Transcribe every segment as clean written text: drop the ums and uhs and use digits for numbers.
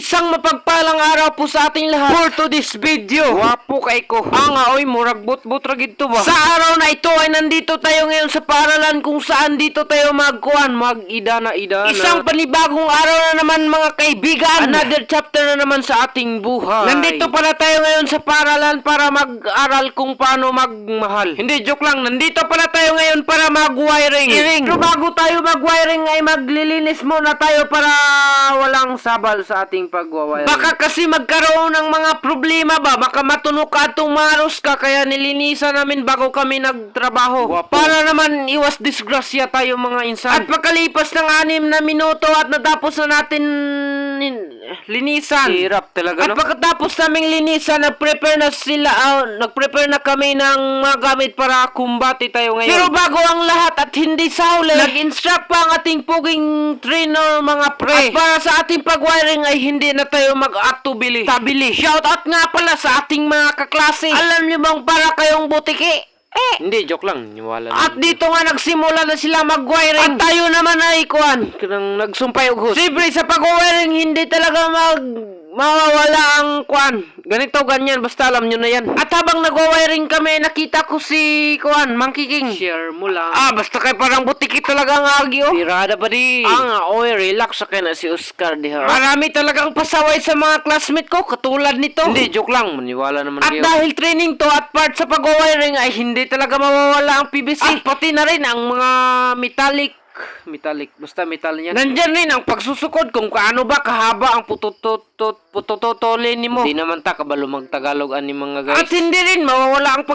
Isang mapagpalang araw po sa ating lahat. For to this video, wapo kay ko. Oy, murag but-but ra gid to ba? Sa araw na ito ay nandito tayo ngayon sa paaralan kung saan dito tayo mag-idana. Isang panibagong araw na naman mga kaibigan. Another chapter na naman sa ating buhay. Nandito pala tayo ngayon sa paaralan para mag-aral kung paano magmahal. Hindi, joke lang. Nandito pala tayo ngayon para mag-wiring. Pero bago tayo mag-wiring ay maglilinis muna tayo para walang sabal sa ating pag-wiring. Baka kasi magkaroon ng mga problema ba? Baka matunog ka at tumaros ka kaya nilinisan namin bago kami nagtrabaho. Para naman iwas disgrasya tayo mga insan. At pagkalipas ng 6 na minuto at natapos na natin linisan. Hirap talaga, no? At pagkatapos naming linisan, nag-prepare na kami ng mga gamit para kumbati tayo ngayon. Pero bago ang lahat at hindi sa huli, nag-instruct pa ang ating puging trainer mga pre. At para sa ating pag-wiring ay hindi na tayo mag-atubili. Shout out nga pala sa ating mga kaklase. Alam niyo bang para kayong butiki? Hindi, joke lang. Niwala at dito nga nagsimula na sila mag-wiring. At tayo naman ay nagsumpay og host. Siyempre sa pag-wiring hindi talaga mawawala ang ganito ganyan, basta alam nyo na yan. At habang nag-wiring kami, nakita ko si Monkey King. Share mo lang. Basta kay parang butiki talaga ang agi, oh. Pirada pa di. Relax sa na si Oscar diha. Marami talagang pasaway sa mga classmate ko, katulad nito. Hindi, joke lang. Maniwala naman kayo. At dahil training to at part sa pag-wiring ay hindi talaga mawawala ang PVC. At pati na rin ang mga metallic, basta metal niya. Nandyan rin ang pagsusukod kung kaano ba kahaba ang putututulin ni mo. Hindi naman ta kabalo magtagalog ani mga guys. At hindi rin mawawala ang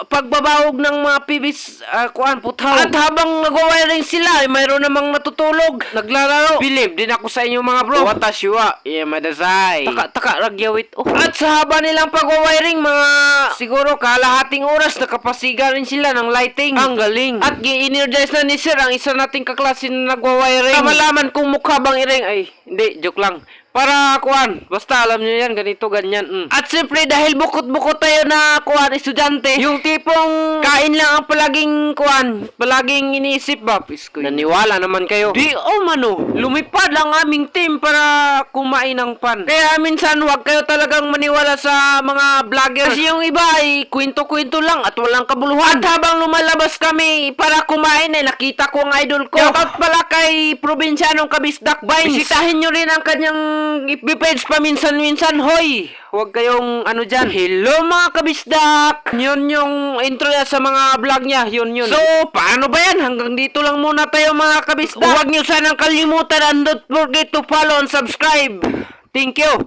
pagbabahog ng mga PVC puthaw. At habang nag-wiring sila ay mayroon namang natutulog, naglalaro. Believe din ako sa inyo mga bro. Watashiwa madasay. Taka ragyawit. At sa haba nilang pag-wiring mga siguro kalahating oras nakapasiga rin sila ng lighting. Ang galing. At gi-energize na ni sir ang isa nating kaklase na nagwa-wiring. Malaman kung mukha bang iring ay hindi, joke lang. Para basta alam nyo yan, ganito, ganyan. At siyempre, dahil bukot-bukot tayo na estudyante, yung tipong kain lang ang palaging iniisip ba? Naniwala naman kayo. Di, mano, lumipad lang aming team para kumain ng pan. Kaya minsan, wag kayo talagang maniwala sa mga vlogger. Kasi yung iba ay kwento-kwento lang at walang kabuluhan. At habang lumalabas kami para kumain ay nakita ko ang idol ko. Shoutout pala kay Probinsyanong Kabisdak Vines. Bisitahin nyo rin ang kanyang FB page paminsan-minsan. Hoy, huwag kayong dyan. Hello mga kabisdak. Yun yung intro niya sa mga vlog niya. Yun. So, paano ba yan? Hanggang dito lang muna tayo mga kabisdak. Huwag nyo sanang kalimutan and don't forget to follow and subscribe. Thank you.